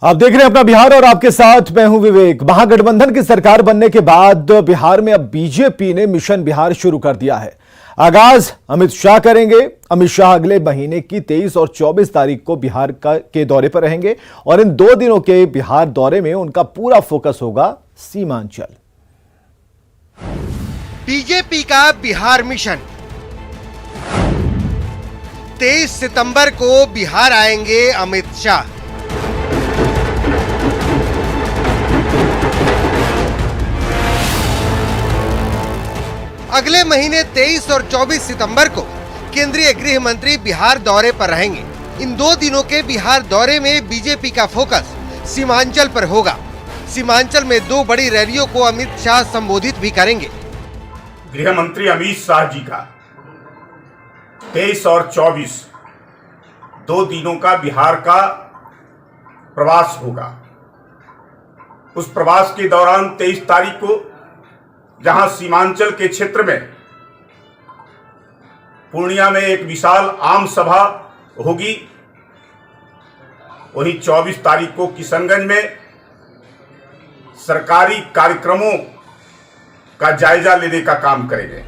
आप देख रहे हैं अपना बिहार और आपके साथ मैं हूं विवेक। महागठबंधन की सरकार बनने के बाद बिहार में अब बीजेपी ने मिशन बिहार शुरू कर दिया है। आगाज अमित शाह करेंगे। अमित शाह अगले महीने की 23 और 24 तारीख को बिहार के दौरे पर रहेंगे और इन 2 दिनों के बिहार दौरे में उनका पूरा फोकस होगा सीमांचल। बीजेपी का बिहार मिशन 23 सितंबर को बिहार आएंगे अमित शाह। अगले महीने 23 और 24 सितंबर को केंद्रीय गृह मंत्री बिहार दौरे पर रहेंगे। इन 2 दिनों के बिहार दौरे में बीजेपी का फोकस सीमांचल पर होगा। सीमांचल में 2 बड़ी रैलियों को अमित शाह संबोधित भी करेंगे। गृह मंत्री अमित शाह जी का 23 और 24 2 दिनों का बिहार का प्रवास होगा। उस प्रवास के दौरान 23 तारीख को जहां सीमांचल के क्षेत्र में पूर्णिया में एक विशाल आम सभा होगी, वहीं 24 तारीख को किशनगंज में सरकारी कार्यक्रमों का जायजा लेने का काम करेंगे।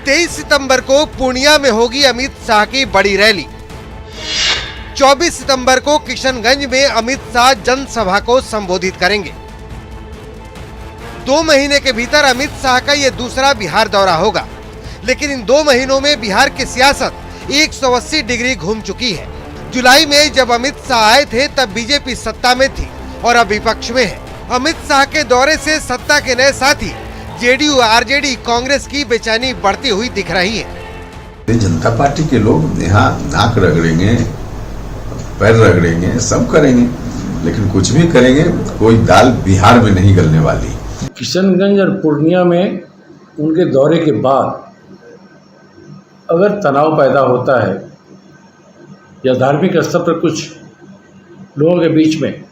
23 सितंबर को पूर्णिया में होगी अमित शाह की बड़ी रैली। 24 सितंबर को किशनगंज में अमित शाह जनसभा को संबोधित करेंगे। 2 महीने के भीतर अमित शाह का यह दूसरा बिहार दौरा होगा, लेकिन इन 2 महीनों में बिहार की सियासत 180 डिग्री घूम चुकी है। जुलाई में जब अमित शाह आए थे तब बीजेपी सत्ता में थी और अब विपक्ष में है। अमित शाह के दौरे से सत्ता के नए साथी जेडीयू, आरजेडी, कांग्रेस की बेचैनी बढ़ती हुई दिख रही है। जनता पार्टी के लोग यहाँ नाक रगड़ेंगे, पैर रगड़ेंगे, सब करेंगे, लेकिन कुछ भी करेंगे, कोई दाल बिहार में नहीं गलने वाली। किशनगंज और पूर्णिया में उनके दौरे के बाद अगर तनाव पैदा होता है या धार्मिक स्तर पर कुछ लोगों के बीच में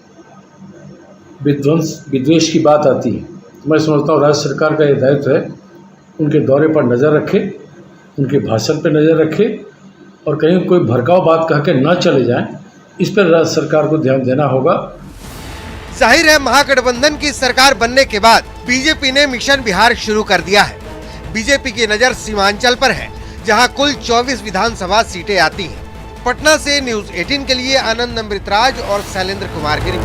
विद्वेष की बात आती है, तो मैं समझता हूँ राज्य सरकार का ये दायित्व है उनके दौरे पर नज़र रखे, उनके भाषण पर नज़र रखे और कहीं कोई भड़काऊ बात कह के न चले जाएं, इस पर राज्य सरकार को ध्यान देना होगा। जाहिर है महागठबंधन की सरकार बनने के बाद बीजेपी ने मिशन बिहार शुरू कर दिया है। बीजेपी की नजर सीमांचल पर है, जहां कुल 24 विधानसभा सीटें आती हैं। पटना से न्यूज 18 के लिए आनंद अमृतराज और शैलेंद्र कुमार गिरी।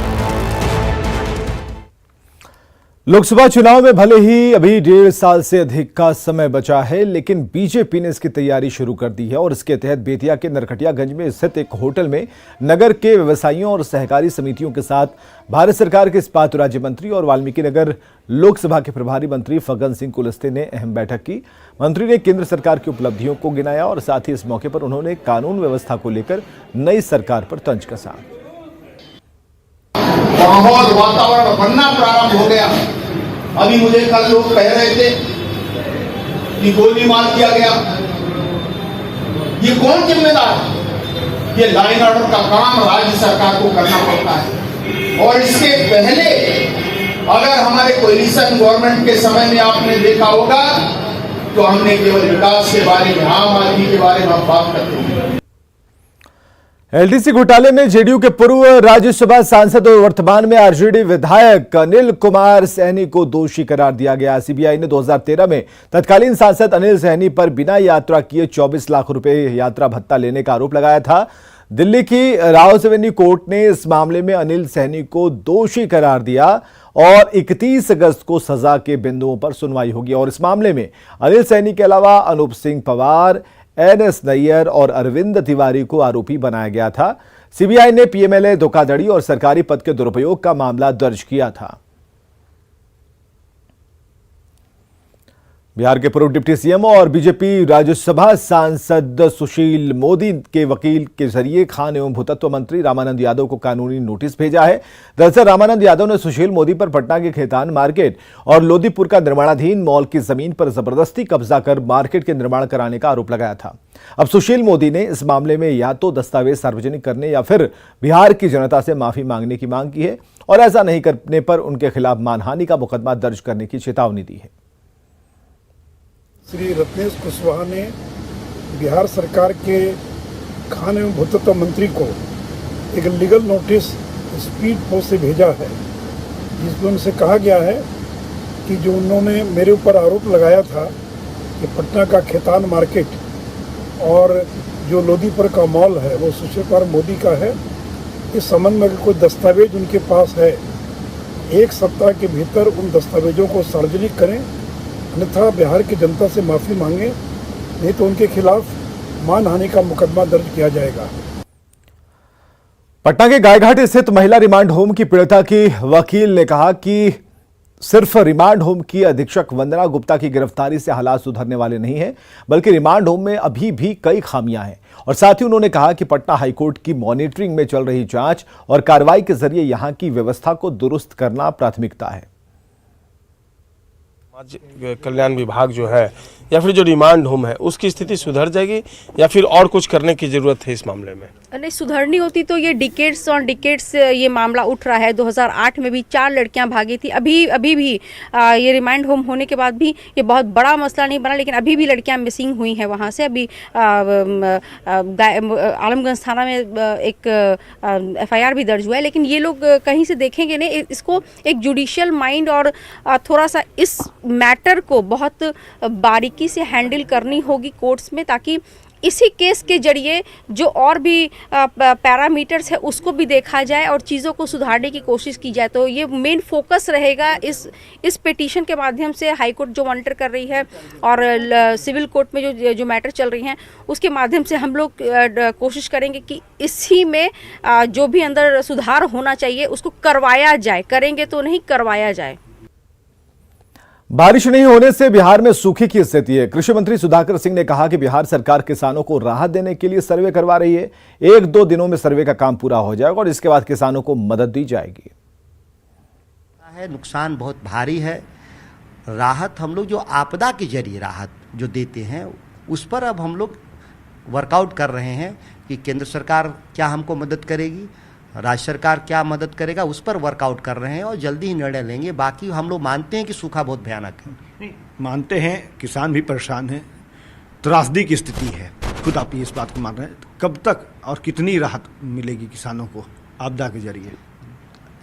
लोकसभा चुनाव में भले ही अभी 1.5 साल से अधिक का समय बचा है, लेकिन बीजेपी ने इसकी तैयारी शुरू कर दी है और इसके तहत बेतिया के नरकटियागंज में स्थित एक होटल में नगर के व्यवसायियों और सहकारी समितियों के साथ भारत सरकार के इस्पात राज्य मंत्री और वाल्मीकि नगर लोकसभा के प्रभारी मंत्री फग्गन सिंह कुलस्ते ने अहम बैठक की। मंत्री ने केंद्र सरकार की उपलब्धियों को गिनाया और साथ ही इस मौके पर उन्होंने कानून व्यवस्था को लेकर नई सरकार पर तंज कसा। माहौल वातावरण बनना प्रारंभ हो गया। अभी मुझे कल लोग कह रहे थे कि गोली मार दिया गया, ये कौन जिम्मेदार है? ये लाइन ऑर्डर का काम राज्य सरकार को करना पड़ता है। और इसके पहले अगर हमारे कोएलिशन गवर्नमेंट के समय में आपने देखा होगा तो हमने केवल विकास के बारे में, आम आदमी के बारे में हम बात करते हैं। एलडीसी घोटाले में जेडीयू के पूर्व राज्यसभा सांसद और वर्तमान में आरजेडी विधायक अनिल कुमार सहनी को दोषी करार दिया गया। सीबीआई ने 2013 में तत्कालीन सांसद अनिल सहनी पर बिना यात्रा किए 24 लाख रुपए यात्रा भत्ता लेने का आरोप लगाया था। दिल्ली की रावसवेनी कोर्ट ने इस मामले में अनिल सहनी को दोषी करार दिया और 31 अगस्त को सजा के बिंदुओं पर सुनवाई होगी और इस मामले में अनिल सहनी के अलावा अनूप सिंह पवार, एनएस नैयर और अरविंद तिवारी को आरोपी बनाया गया था। सीबीआई ने पीएमएलए धोखाधड़ी और सरकारी पद के दुरुपयोग का मामला दर्ज किया था। बिहार के पूर्व डिप्टी सीएम और बीजेपी राज्यसभा सांसद सुशील मोदी के वकील के जरिए खान एवं भूतत्व मंत्री रामानंद यादव को कानूनी नोटिस भेजा है। दरअसल रामानंद यादव ने सुशील मोदी पर पटना के खेतान मार्केट और लोदीपुर का निर्माणाधीन मॉल की जमीन पर जबरदस्ती कब्जा कर मार्केट के निर्माण कराने का आरोप लगाया था। अब सुशील मोदी ने इस मामले में या तो दस्तावेज सार्वजनिक करने या फिर बिहार की जनता से माफी मांगने की मांग की है और ऐसा नहीं करने पर उनके खिलाफ मानहानि का मुकदमा दर्ज करने की चेतावनी दी है। श्री रत्नेश कुशवाहा ने बिहार सरकार के खान एवं भूतत्व मंत्री को एक लीगल नोटिस स्पीड पोस्ट से भेजा है, जिसमें उनसे कहा गया है कि जो उन्होंने मेरे ऊपर आरोप लगाया था कि पटना का खेतान मार्केट और जो लोधीपुर का मॉल है वो सुशील कुमार मोदी का है, इस संबंध में अगर कोई दस्तावेज उनके पास है, 1 सप्ताह के भीतर उन दस्तावेजों को सार्वजनिक करें, अन्यथा बिहार की जनता से माफ़ी मांगें, नहीं तो उनके खिलाफ मानहानि का मुकदमा दर्ज किया जाएगा। पटना के गायघाट स्थित महिला रिमांड होम की पीड़िता की वकील ने कहा कि सिर्फ रिमांड होम की अधीक्षक वंदना गुप्ता की गिरफ्तारी से हालात सुधरने वाले नहीं हैं, बल्कि रिमांड होम में अभी भी कई खामियां हैं। और साथ ही उन्होंने कहा कि पटना हाईकोर्ट की मॉनिटरिंग में चल रही जांच और कार्रवाई के जरिए यहां की व्यवस्था को दुरुस्त करना प्राथमिकता है। समाज कल्याण विभाग जो है या फिर जो रिमांड होम है उसकी स्थिति सुधर जाएगी या फिर और कुछ करने की जरूरत है इस मामले में? नहीं, सुधरनी होती तो ये डिकेड्स ऑन डिकेड्स ये मामला उठ रहा है। 2008 में भी 4 लड़कियां भागी थी। अभी भी ये रिमांड होम होने के बाद भी ये बहुत बड़ा मसला नहीं बना, लेकिन अभी भी लड़कियां मिसिंग हुई हैं वहाँ से। अभी आलमगंज थाना में एक FIR भी दर्ज हुआ है, लेकिन ये लोग कहीं से देखेंगे नहीं। इसको एक जुडिशियल माइंड और थोड़ा सा इस मैटर को बहुत बारीकी से हैंडल करनी होगी कोर्ट्स में, ताकि इसी केस के जरिए जो और भी पैरामीटर्स है उसको भी देखा जाए और चीज़ों को सुधारने की कोशिश की जाए। तो ये मेन फोकस रहेगा इस पिटीशन के माध्यम से। हाई कोर्ट जो मॉनिटर कर रही है और सिविल कोर्ट में जो मैटर चल रही हैं उसके माध्यम से हम लोग कोशिश करेंगे कि इसी में जो भी अंदर सुधार होना चाहिए उसको करवाया जाए। करेंगे तो नहीं, करवाया जाए। बारिश नहीं होने से बिहार में सूखे की स्थिति है। कृषि मंत्री सुधाकर सिंह ने कहा कि बिहार सरकार किसानों को राहत देने के लिए सर्वे करवा रही है। 1-2 दिनों में सर्वे का काम पूरा हो जाएगा और इसके बाद किसानों को मदद दी जाएगी। नुकसान बहुत भारी है। राहत हम लोग जो आपदा के जरिए राहत जो देते हैं उस पर अब हम लोग वर्कआउट कर रहे हैं कि केंद्र सरकार क्या हमको मदद करेगी, राज्य सरकार क्या मदद करेगा, उस पर वर्कआउट कर रहे हैं और जल्दी ही निर्णय लेंगे। बाकी हम लोग मानते हैं कि सूखा बहुत भयानक है। नहीं मानते हैं, किसान भी परेशान हैं, त्रासदी की स्थिति है, खुद आप इस बात को मान रहे हैं। कब तक और कितनी राहत मिलेगी किसानों को आपदा के जरिए?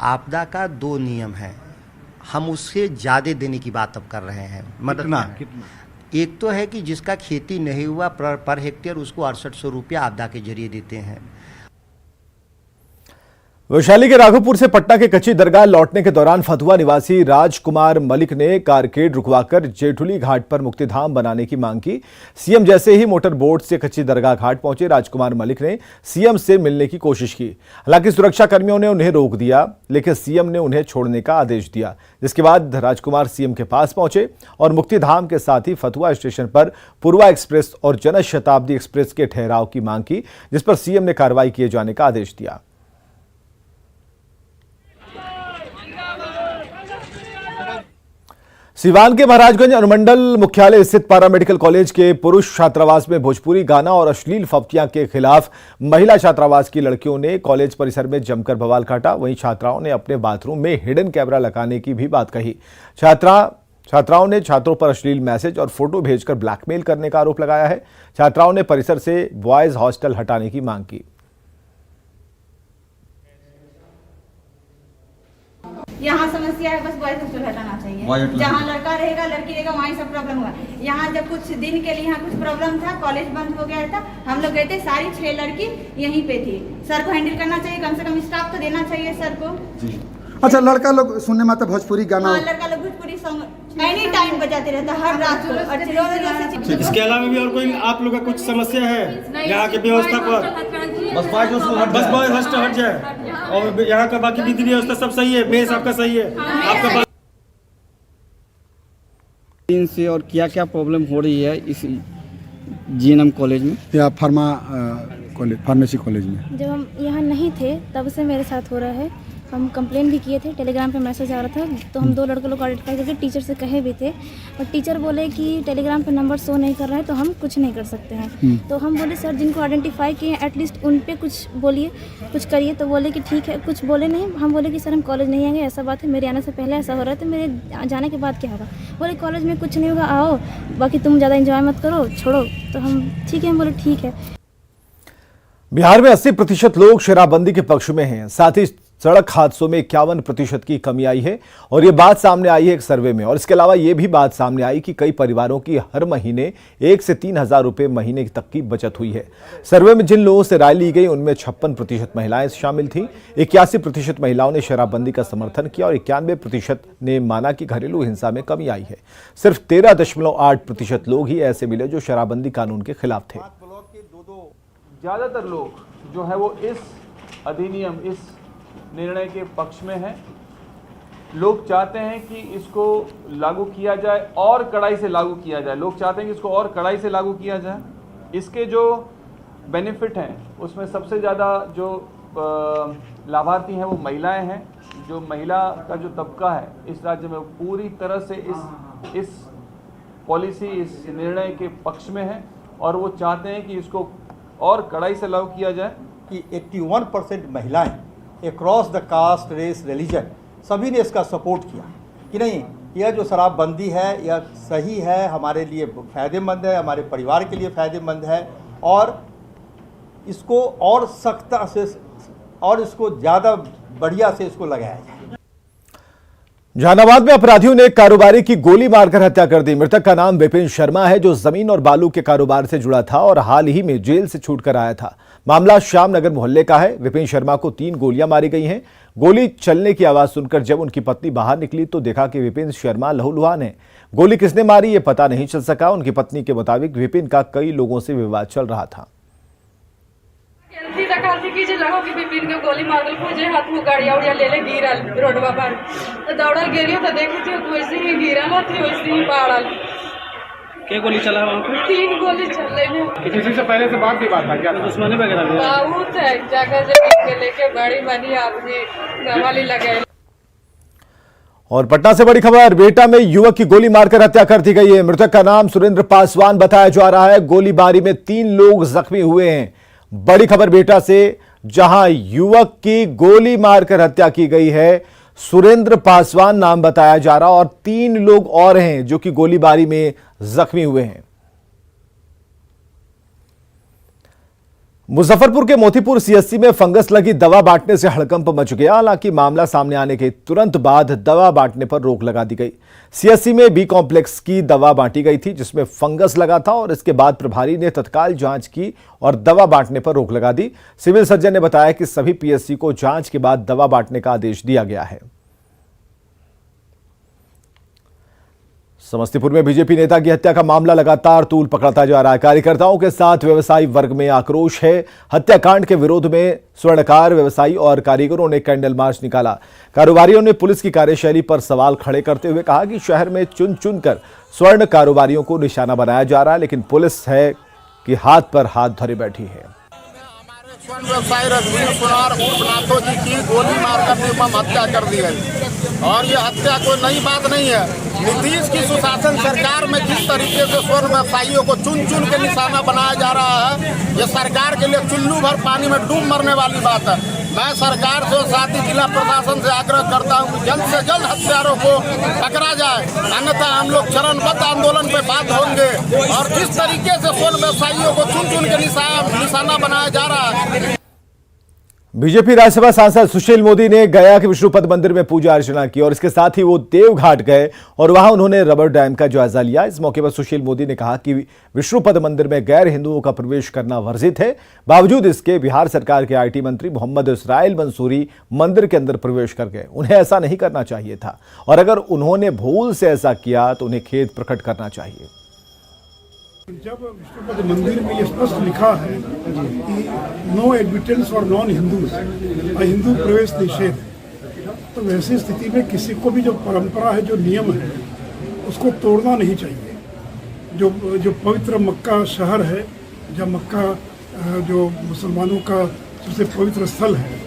आपदा का 2 नियम है, हम उससे ज़्यादा देने की बात अब कर रहे हैं। कितना? एक तो है कि जिसका खेती नहीं हुआ पर हेक्टेयर उसको 6800 रुपया आपदा के जरिए देते हैं। वैशाली के राघोपुर से पटना के कच्ची दरगाह लौटने के दौरान फतुहा निवासी राजकुमार मलिक ने कारकेड रुकवाकर जेठुली घाट पर मुक्तिधाम बनाने की मांग की। सीएम जैसे ही मोटर बोट से कच्ची दरगाह घाट पहुंचे, राजकुमार मलिक ने सीएम से मिलने की कोशिश की। हालांकि सुरक्षा कर्मियों ने उन्हें रोक दिया, लेकिन सीएम ने उन्हें छोड़ने का आदेश दिया, जिसके बाद राजकुमार सीएम के पास पहुंचे और मुक्तिधाम के साथ ही फतुहा स्टेशन पर पूर्वा एक्सप्रेस और जनशताब्दी एक्सप्रेस के ठहराव की मांग की, जिस पर सीएम ने कार्रवाई किए जाने का आदेश दिया। सिवान के महाराजगंज अनुमंडल मुख्यालय स्थित पैरामेडिकल कॉलेज के पुरुष छात्रावास में भोजपुरी गाना और अश्लील फप्तियां के खिलाफ महिला छात्रावास की लड़कियों ने कॉलेज परिसर में जमकर बवाल काटा। वहीं छात्राओं ने अपने बाथरूम में हिडन कैमरा लगाने की भी बात कही। छात्राओं ने छात्रों पर अश्लील मैसेज और फोटो भेजकर ब्लैकमेल करने का आरोप लगाया है। छात्राओं ने परिसर से बॉयज हॉस्टल हटाने की मांग की। यहाँ समस्या है, बस बॉयज हॉस्टल हटाना चाहिए। जहाँ लड़का रहेगा लड़की रहेगा वहीं सब प्रॉब्लम हुआ। यहाँ जब कुछ दिन के लिए यहाँ कुछ प्रॉब्लम था, कॉलेज बंद हो गया था, हम लोग गए थे, सारी 6 लड़की यहीं पे थी। सर को हैंडल करना चाहिए, कम से कम स्टाफ तो देना चाहिए सर को। अच्छा, लड़का लोग सुनने में आता भोजपुरी गाना? हाँ, लड़का लोग भोजपुरी सॉन्ग एनी टाइम बजाते रहता, हर रात को। इसके अलावा भी और कोई आप लोग का कुछ समस्या है यहाँ की व्यवस्था पर? बस बॉयज हॉस्टल हट जाए और यहाँ का बाकी विधि व्यवस्था सब सही है, बेस आपका सही है। आपका दिन से और क्या क्या प्रॉब्लम हो रही है इस GNM कॉलेज में या फार्मेसी कॉलेज में? जब हम यहाँ नहीं थे तब से मेरे साथ हो रहा है। हम कंप्लेन भी किए थे, टेलीग्राम पे मैसेज आ रहा था, तो हम 2 लड़के लोग आइडेंटिफाई करके टीचर से कहे भी थे, और टीचर बोले कि टेलीग्राम पे नंबर शो नहीं कर रहा है तो हम कुछ नहीं कर सकते हैं। तो हम बोले सर जिनको आइडेंटिफाई किए एटलीस्ट उन पे कुछ बोलिए, कुछ करिए। तो बोले कि ठीक है, कुछ बोले नहीं। हम बोले कि सर हम कॉलेज नहीं आएंगे, ऐसा बात है, मेरे आने से पहले ऐसा हो रहा है तो मेरे जाने के बाद क्या होगा? बोले कॉलेज में कुछ नहीं होगा, आओ, बाकी तुम ज़्यादा इंजॉय मत करो, छोड़ो। तो हम ठीक है, हम बोले ठीक है। बिहार में 80% लोग शराबबंदी के पक्ष में हैं। साथ ही सड़क हादसों में 51% की कमी आई है और ये बात सामने आई है एक सर्वे में। और इसके अलावा ये भी बात सामने आई कि कई परिवारों की हर महीने 1 से 3 हज़ार रुपये महीने तक की बचत हुई है। सर्वे में जिन लोगों से राय ली गई उनमें 56% महिलाएं शामिल थीं। 81% महिलाओं ने शराबबंदी का समर्थन किया और 91% ने माना कि घरेलू हिंसा में कमी आई है। सिर्फ 13.8% लोग ही ऐसे मिले जो शराबबंदी कानून के खिलाफ थे। ज़्यादातर लोग जो है वो इस अधिनियम, इस निर्णय के पक्ष में हैं। लोग चाहते हैं कि इसको लागू किया जाए और कड़ाई से लागू किया जाए। लोग चाहते हैं कि इसको और कड़ाई से लागू किया जाए। इसके जो बेनिफिट हैं उसमें सबसे ज़्यादा जो लाभार्थी हैं वो महिलाएं हैं। जो महिला का जो तबका है इस राज्य में पूरी तरह से इस पॉलिसी, इस निर्णय के पक्ष में है और वो चाहते हैं कि इसको और कड़ाई से लागू किया जाए। कि 81% महिलाएं across the caste, race, religion सभी ने इसका सपोर्ट किया कि नहीं, यह जो शराबबंदी है यह सही है, हमारे लिए फ़ायदेमंद है, हमारे परिवार के लिए फ़ायदेमंद है और इसको और सख्त से और इसको ज़्यादा बढ़िया से इसको लगाया जाए। जहानाबाद में अपराधियों ने एक कारोबारी की गोली मारकर हत्या कर दी। मृतक का नाम विपिन शर्मा है जो जमीन और बालू के कारोबार से जुड़ा था और हाल ही में जेल से छूटकर आया था। मामला श्यामनगर मोहल्ले का है। विपिन शर्मा को 3 गोलियां मारी गई हैं। गोली चलने की आवाज सुनकर जब उनकी पत्नी बाहर निकली तो देखा कि विपिन शर्मा लहूलुहान है। गोली किसने मारी ये पता नहीं चल सका। उनकी पत्नी के मुताबिक विपिन का कई लोगों से विवाद चल रहा था। विपिन के गोली मारल मुझे हाथ में गाड़िया उड़िया ले गिरल रोडवा पर तो दौड़ल गिरी तो देखी थी तो वैसे ही गिरल थी, वैसे ही पड़ल। क्या गोली चला वहाँ पे? 3 गोली चल रही। किसी से पहले से बात भी बात था क्या? दुश्मनी वगैरह बहुत है, जगह जगह के लेके बड़ी बड़ी आदमी गवाली लगे। और पटना से बड़ी खबर, बेटा में युवक की गोली मारकर हत्या कर दी गई है। मृतक का नाम सुरेंद्र पासवान बताया जा रहा है। गोलीबारी में 3 लोग जख्मी हुए हैं। बड़ी खबर बेटा से, जहां युवक की गोली मारकर हत्या की गई है। सुरेंद्र पासवान नाम बताया जा रहा और 3 लोग और हैं जो कि गोलीबारी में जख्मी हुए हैं। मुजफ्फरपुर के मोतीपुर सीएससी में फंगस लगी दवा बांटने से हड़कंप मच गया। हालांकि मामला सामने आने के तुरंत बाद दवा बांटने पर रोक लगा दी गई। सीएससी में बी कॉम्प्लेक्स की दवा बांटी गई थी जिसमें फंगस लगा था और इसके बाद प्रभारी ने तत्काल जांच की और दवा बांटने पर रोक लगा दी। सिविल सर्जन ने बताया कि सभी पीएससी को जांच के बाद दवा बांटने का आदेश दिया गया है। समस्तीपुर में बीजेपी नेता की हत्या का मामला लगातार तूल पकड़ता जा रहा है। कार्यकर्ताओं के साथ व्यवसायी वर्ग में आक्रोश है। हत्याकांड के विरोध में स्वर्णकार व्यवसायी और कारीगरों ने कैंडल मार्च निकाला। कारोबारियों ने पुलिस की कार्यशैली पर सवाल खड़े करते हुए कहा कि शहर में चुन चुनकर स्वर्ण कारोबारियों को निशाना बनाया जा रहा है, लेकिन पुलिस है कि हाथ पर हाथ धरे बैठी है। स्वर्ण व्यवसायी रघुवीर कुमार उर्फ नाथो जी की गोली मारकर निर्मम हत्या कर दी गई और ये हत्या कोई नई बात नहीं है। नीतीश की सुशासन सरकार में जिस तरीके से स्वर्ण व्यवसायियों को चुन चुन के निशाना बनाया जा रहा है, ये सरकार के लिए चुल्लू भर पानी में डूब मरने वाली बात है। मैं सरकार से और साथ ही जिला प्रशासन से आग्रह करता हूँ कि जल्द से जल्द हत्यारों को पकड़ा जाए, अन्यथा हम लोग चरणबद्ध आंदोलन पे बाध्य होंगे। और जिस तरीके से स्वर्ण व्यवसायियों को चुन चुन के निशाना बनाया जा रहा है। बीजेपी राज्यसभा सांसद सुशील मोदी ने गया के विष्णुपद मंदिर में पूजा अर्चना की और इसके साथ ही वो देवघाट गए और वहां उन्होंने रबर डैम का जायजा लिया। इस मौके पर सुशील मोदी ने कहा कि विष्णुपद मंदिर में गैर हिंदुओं का प्रवेश करना वर्जित है। बावजूद इसके बिहार सरकार के IT मंत्री मोहम्मद इसराइल मंसूरी मंदिर के अंदर प्रवेश कर गए। उन्हें ऐसा नहीं करना चाहिए था और अगर उन्होंने भूल से ऐसा किया तो उन्हें खेद प्रकट करना चाहिए। जब विष्णुपद मंदिर में ये स्पष्ट लिखा है कि no admittance for non Hindus, Hindu प्रवेश निषेध, तो वैसी स्थिति में किसी को भी जो परंपरा है, जो नियम है, उसको तोड़ना नहीं चाहिए। जो पवित्र मक्का शहर है, जब मक्का जो मुसलमानों का सबसे पवित्र स्थल है,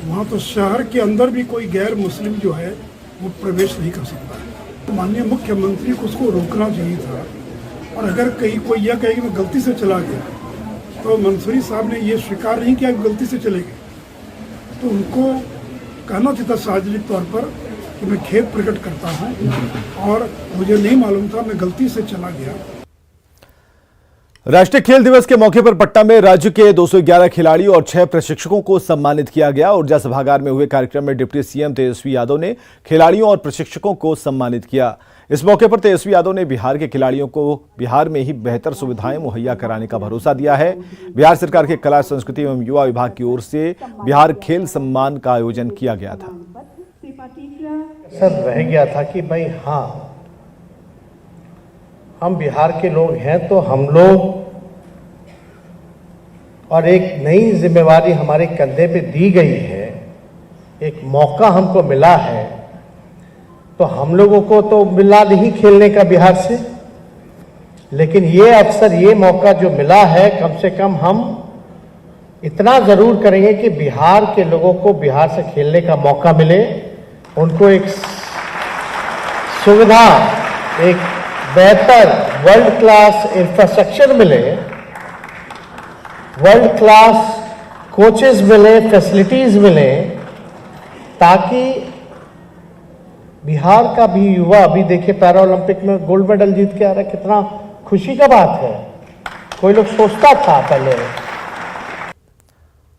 वहाँ तो शहर के अंदर भी कोई गैर मुस्लिम जो है वो प्रवेश नहीं कर सकता है। माननीय मुख्यमंत्री को उसको रोकना चाहिए था। और अगर कहीं कोई यह कहे कि मैं गलती से चला गया, तो मंसूरी साहब ने ये स्वीकार नहीं किया कि गलती से चले गए, तो उनको कहना चाहिए था सार्वजनिक तौर पर कि मैं खेद प्रकट करता हूं और मुझे नहीं मालूम था, मैं गलती से चला गया। राष्ट्रीय खेल दिवस के मौके पर पटना में राज्य के 211 खिलाड़ियों और 6 प्रशिक्षकों को सम्मानित किया गया। ऊर्जा सभागार में हुए कार्यक्रम में डिप्टी सीएम तेजस्वी यादव ने खिलाड़ियों और प्रशिक्षकों को सम्मानित किया। इस मौके पर तेजस्वी यादव ने बिहार के खिलाड़ियों को बिहार में ही बेहतर सुविधाएं मुहैया कराने का भरोसा दिया है। बिहार सरकार के कला, संस्कृति एवं युवा विभाग की ओर से बिहार खेल सम्मान का आयोजन किया गया था। सर रह गया था कि भाई हाँ, हम बिहार के लोग हैं तो हम लोग, और एक नई जिम्मेवारी हमारे कंधे पे दी गई है, एक मौका हमको मिला है, तो हम लोगों को तो मिला नहीं खेलने का बिहार से, लेकिन ये अवसर, ये मौका जो मिला है, कम से कम हम इतना जरूर करेंगे कि बिहार के लोगों को बिहार से खेलने का मौका मिले, उनको एक सुविधा, एक बेहतर वर्ल्ड क्लास इंफ्रास्ट्रक्चर मिले, वर्ल्ड क्लास कोचेस मिले, फैसिलिटीज मिले, ताकि बिहार का भी युवा, अभी देखिए पैरा ओलंपिक में गोल्ड मेडल जीत के आ रहा है, कितना खुशी का बात है। कोई लोग सोचता था पहले।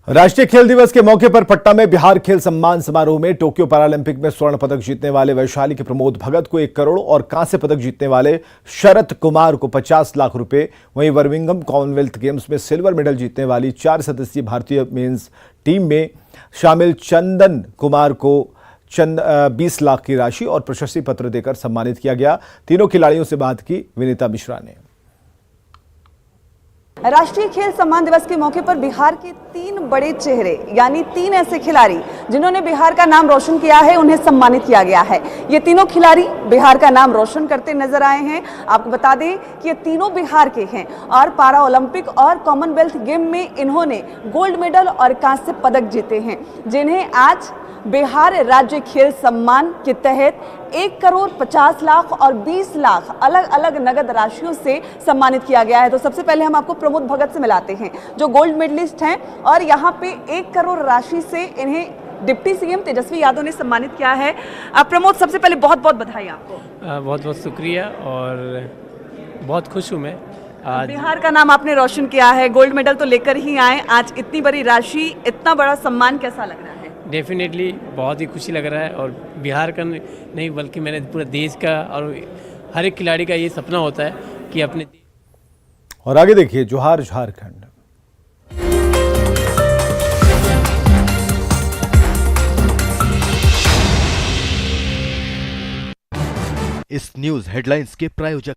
राष्ट्रीय खेल दिवस के मौके पर पटना में बिहार खेल सम्मान समारोह में टोक्यो पैरालंपिक में स्वर्ण पदक जीतने वाले वैशाली के प्रमोद भगत को 1 करोड़ और कांस्य पदक जीतने वाले शरत कुमार को 50 लाख रुपए, वहीं बर्मिंघम कॉमनवेल्थ गेम्स में सिल्वर मेडल जीतने वाली 4 सदस्यीय भारतीय मेंस टीम में शामिल चंदन कुमार को 20 लाख की राशि और प्रशस्ति पत्र देकर सम्मानित किया गया। तीनों खिलाड़ियों से बात की विनीता मिश्रा ने। राष्ट्रीय खेल सम्मान दिवस के मौके पर बिहार के 3 बड़े चेहरे, यानी 3 ऐसे खिलाड़ी जिन्होंने बिहार का नाम रोशन किया है, उन्हें सम्मानित किया गया है। ये तीनों खिलाड़ी बिहार का नाम रोशन करते नजर आए हैं। आपको बता दें कि ये तीनों बिहार के हैं और पैरा ओलंपिक और कॉमनवेल्थ गेम में इन्होंने गोल्ड मेडल और कांस्य पदक जीते हैं, जिन्हें आज बिहार राज्य खेल सम्मान के तहत 1 करोड़ 50 लाख और 20 लाख अलग अलग नगद राशियों से सम्मानित किया गया है। तो सबसे पहले हम आपको प्रमोद भगत से मिलाते हैं, जो गोल्ड मेडलिस्ट हैं, और यहाँ पे 1 करोड़ राशि से इन्हें डिप्टी सीएम तेजस्वी यादव ने सम्मानित किया है। प्रमोद, सबसे पहले बहुत बहुत बधाई आपको। बहुत बहुत शुक्रिया और बहुत खुश हूँ मैं। आज बिहार का नाम आपने रोशन किया है, गोल्ड मेडल तो लेकर ही आए, आज इतनी बड़ी राशि, इतना बड़ा सम्मान कैसा लग रहा है? डेफिनेटली बहुत ही खुशी लग रहा है, और बिहार का नहीं बल्कि मैंने पूरे देश का और हर एक खिलाड़ी का ये सपना होता है कि अपने। और आगे देखिए जोहार झारखंड। इस न्यूज हेडलाइंस के प्रायोजक